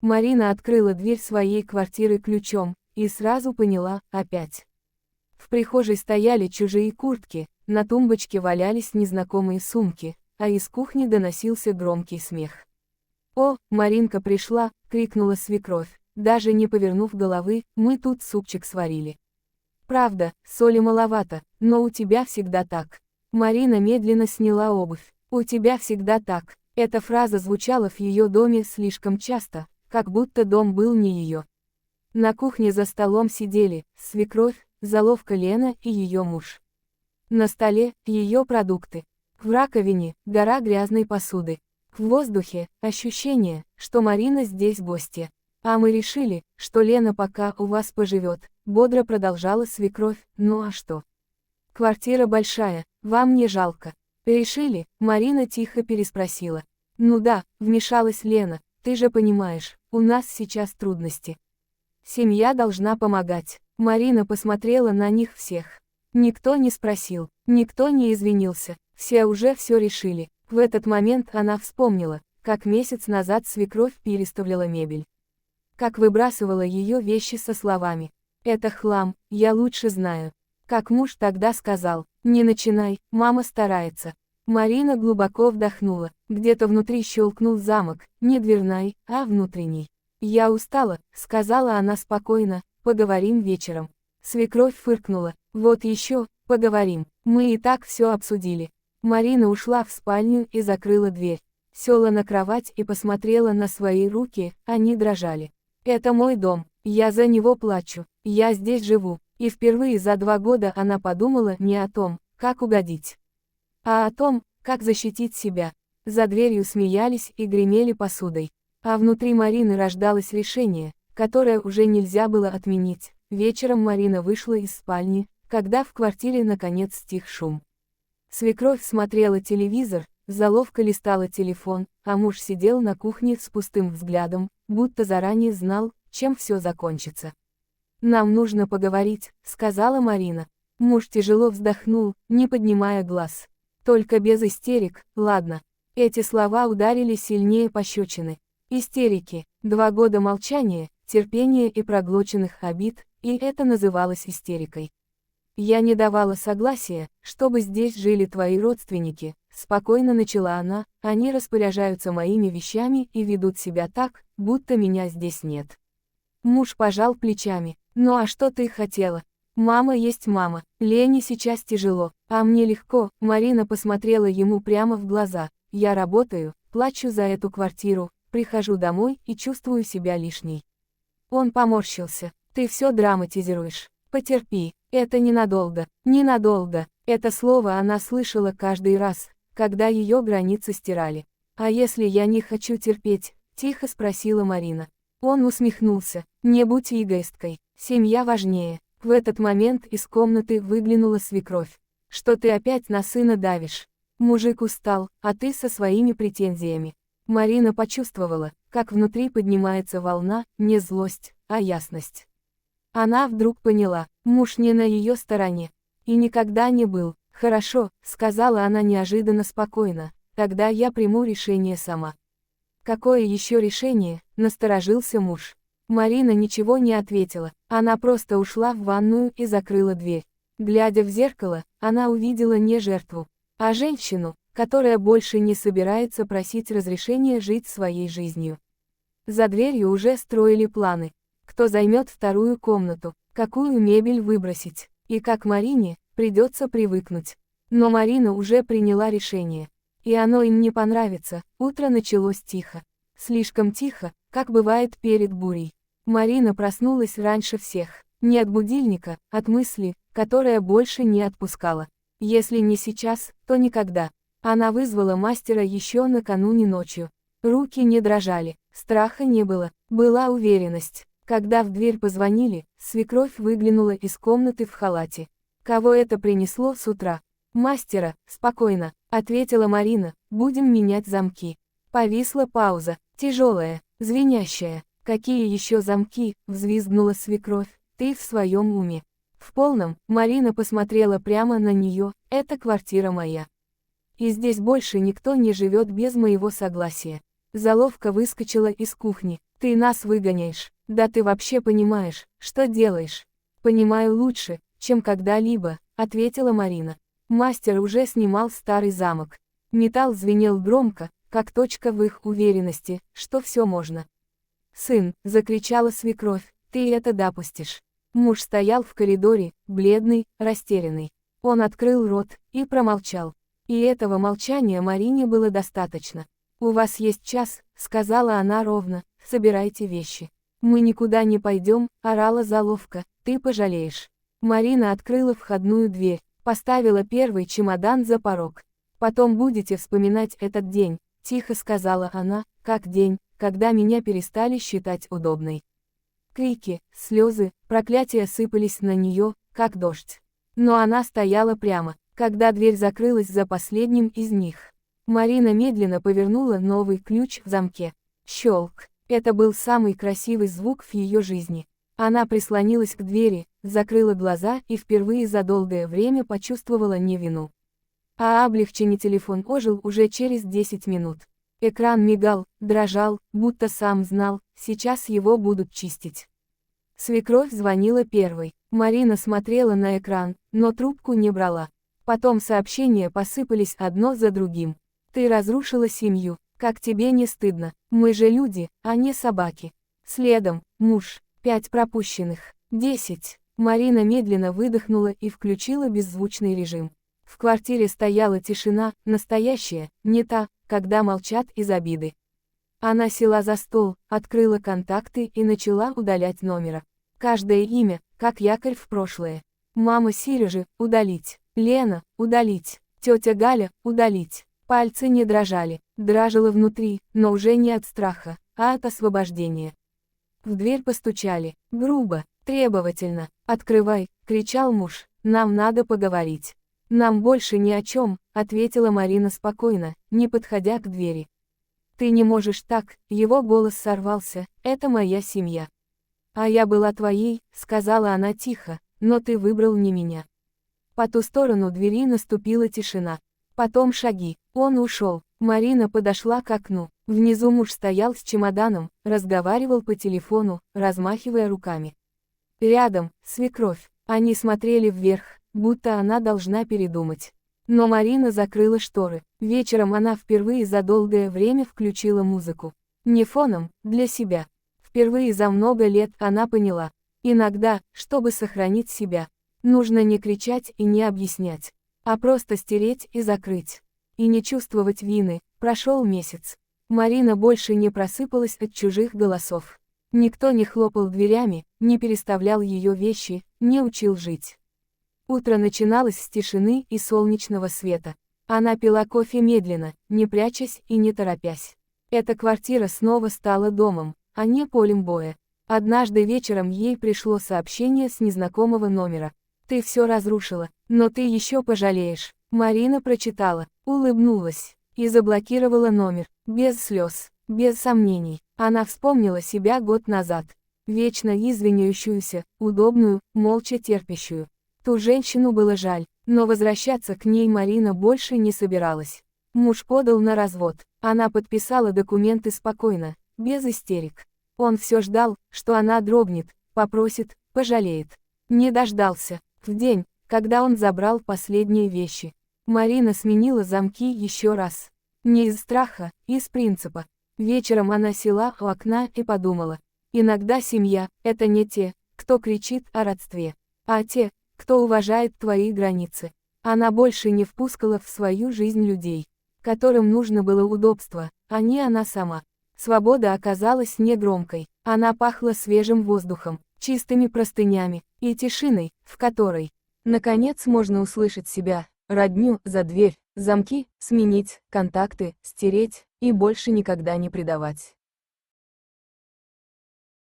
Марина открыла дверь своей квартиры ключом, и сразу поняла, опять. В прихожей стояли чужие куртки, на тумбочке валялись незнакомые сумки, а из кухни доносился громкий смех. «О, Маринка пришла!» — крикнула свекровь, даже не повернув головы, «мы тут супчик сварили». «Правда, соли маловато, но у тебя всегда так». Марина медленно сняла обувь. «У тебя всегда так». Эта фраза звучала в ее доме слишком часто, как будто дом был не ее. На кухне за столом сидели свекровь, заловка Лена и ее муж. На столе ее продукты. В раковине гора грязной посуды. В воздухе ощущение, что Марина здесь гостья. А мы решили, что Лена пока у вас поживет, бодро продолжала свекровь, ну а что? Квартира большая, вам не жалко. Решили? Марина тихо переспросила. Ну да, вмешалась Лена, ты же понимаешь, у нас сейчас трудности. Семья должна помогать. Марина посмотрела на них всех. Никто не спросил, никто не извинился, все уже все решили. В этот момент она вспомнила, как месяц назад свекровь переставляла мебель. Как выбрасывала ее вещи со словами: «Это хлам, я лучше знаю». Как муж тогда сказал: «Не начинай, мама старается». Марина глубоко вдохнула, где-то внутри щелкнул замок, не дверной, а внутренний. «Я устала», — сказала она спокойно, — «поговорим вечером». Свекровь фыркнула: «Вот еще, поговорим, мы и так все обсудили». Марина ушла в спальню и закрыла дверь. Села на кровать и посмотрела на свои руки, они дрожали. «Это мой дом, я за него плачу, я здесь живу». И впервые за 2 года она подумала не о том, как угодить, а о том, как защитить себя. За дверью смеялись и гремели посудой. А внутри Марины рождалось решение, которое уже нельзя было отменить. Вечером Марина вышла из спальни, когда в квартире наконец стих шум. Свекровь смотрела телевизор, заловка листала телефон, а муж сидел на кухне с пустым взглядом, будто заранее знал, чем все закончится. «Нам нужно поговорить», — сказала Марина. Муж тяжело вздохнул, не поднимая глаз. «Только без истерик, ладно». Эти слова ударили сильнее пощечины. Истерики, 2 года молчания, терпения и проглоченных обид, и это называлось истерикой. «Я не давала согласия, чтобы здесь жили твои родственники», — спокойно начала она, «они распоряжаются моими вещами и ведут себя так, будто меня здесь нет». Муж пожал плечами. «Ну а что ты хотела? Мама есть мама, Лене сейчас тяжело, а мне легко». Марина посмотрела ему прямо в глаза. «Я работаю, плачу за эту квартиру, прихожу домой и чувствую себя лишней». Он поморщился. «Ты все драматизируешь. Потерпи, это ненадолго, ненадолго». Это слово она слышала каждый раз, когда ее границы стирали. «А если я не хочу терпеть?» – тихо спросила Марина. Он усмехнулся. «Не будь эгоисткой, семья важнее». В этот момент из комнаты выглянула свекровь. «Что ты опять на сына давишь? Мужик устал, а ты со своими претензиями». Марина почувствовала, как внутри поднимается волна, не злость, а ясность. Она вдруг поняла, муж не на ее стороне. И никогда не был. «Хорошо», — сказала она неожиданно спокойно, — «тогда я приму решение сама». «Какое еще решение?» — насторожился муж. Марина ничего не ответила, она просто ушла в ванную и закрыла дверь. Глядя в зеркало, она увидела не жертву, а женщину, которая больше не собирается просить разрешения жить своей жизнью. За дверью уже строили планы. Кто займет вторую комнату, какую мебель выбросить, и как Марине придется привыкнуть. Но Марина уже приняла решение. И оно им не понравится. Утро началось тихо. Слишком тихо, как бывает перед бурей. Марина проснулась раньше всех. Не от будильника, от мысли, которая больше не отпускала. Если не сейчас, то никогда. Она вызвала мастера еще накануне ночью. Руки не дрожали, страха не было, была уверенность. Когда в дверь позвонили, свекровь выглянула из комнаты в халате. «Кого это принесло с утра?» «Мастера», — спокойно, ответила Марина, — «будем менять замки». Повисла пауза, тяжелая, звенящая. «Какие еще замки?» — взвизгнула свекровь. «Ты в своем уме?» «В полном», — Марина посмотрела прямо на нее, — «это квартира моя. И здесь больше никто не живет без моего согласия». Заловка выскочила из кухни. Ты нас выгоняешь. Да ты вообще понимаешь, что делаешь? Понимаю лучше, чем когда-либо, ответила Марина. Мастер уже снимал старый замок. Металл звенел громко, как точка в их уверенности, что все можно. «Сын», — закричала свекровь, — «ты это допустишь». Муж стоял в коридоре, бледный, растерянный. Он открыл рот и промолчал. И этого молчания Марине было достаточно. «У вас есть час», — сказала она ровно, — «собирайте вещи». «Мы никуда не пойдем», — орала заловка, — «ты пожалеешь». Марина открыла входную дверь, поставила первый чемодан за порог. «Потом будете вспоминать этот день», — тихо сказала она, — «как день, когда меня перестали считать удобной». Крики, слезы, проклятия сыпались на нее, как дождь. Но она стояла прямо, когда дверь закрылась за последним из них. Марина медленно повернула новый ключ в замке. Щелк. Это был самый красивый звук в ее жизни. Она прислонилась к двери, закрыла глаза и впервые за долгое время почувствовала не вину. А облегченный телефон ожил уже через 10 минут. Экран мигал, дрожал, будто сам знал, сейчас его будут чистить. Свекровь звонила первой. Марина смотрела на экран, но трубку не брала. Потом сообщения посыпались одно за другим. «Ты разрушила семью, как тебе не стыдно? Мы же люди, а не собаки». Следом, муж, 5 пропущенных, 10. Марина медленно выдохнула и включила беззвучный режим. В квартире стояла тишина, настоящая, не та, когда молчат из обиды. Она села за стол, открыла контакты и начала удалять номера. Каждое имя, как якорь в прошлое. Мама Сережи – удалить. Лена – удалить. Тетя Галя – удалить. Пальцы не дрожали, дрожало внутри, но уже не от страха, а от освобождения. В дверь постучали, грубо, требовательно. «Открывай!» – кричал муж, – «нам надо поговорить». «Нам больше ни о чем», — ответила Марина спокойно, не подходя к двери. «Ты не можешь так», — его голос сорвался, — «это моя семья». «А я была твоей», — сказала она тихо, — «но ты выбрал не меня». По ту сторону двери наступила тишина. Потом шаги. Он ушел. Марина подошла к окну. Внизу муж стоял с чемоданом, разговаривал по телефону, размахивая руками. Рядом — свекровь. Они смотрели вверх, будто она должна передумать. Но Марина закрыла шторы. Вечером она впервые за долгое время включила музыку. Не фоном, для себя. Впервые за много лет она поняла. Иногда, чтобы сохранить себя, нужно не кричать и не объяснять, а просто стереть и закрыть. И не чувствовать вины. Прошел месяц. Марина больше не просыпалась от чужих голосов. Никто не хлопал дверями, не переставлял ее вещи, не учил жить. Утро начиналось с тишины и солнечного света. Она пила кофе медленно, не прячась и не торопясь. Эта квартира снова стала домом, а не полем боя. Однажды вечером ей пришло сообщение с незнакомого номера. «Ты все разрушила, но ты еще пожалеешь». Марина прочитала, улыбнулась и заблокировала номер, без слез, без сомнений. Она вспомнила себя год назад, вечно извиняющуюся, удобную, молча терпящую. Ту женщину было жаль, но возвращаться к ней Марина больше не собиралась. Муж подал на развод, она подписала документы спокойно, без истерик. Он все ждал, что она дрогнет, попросит, пожалеет. Не дождался. В день, когда он забрал последние вещи, Марина сменила замки еще раз. Не из страха, из принципа. Вечером она села у окна и подумала. Иногда семья – это не те, кто кричит о родстве, а те, кто уважает твои границы. Она больше не впускала в свою жизнь людей, которым нужно было удобство, а не она сама. Свобода оказалась негромкой, она пахла свежим воздухом, чистыми простынями и тишиной, в которой, наконец, можно услышать себя, родню, за дверь, замки, сменить, контакты, стереть и больше никогда не предавать.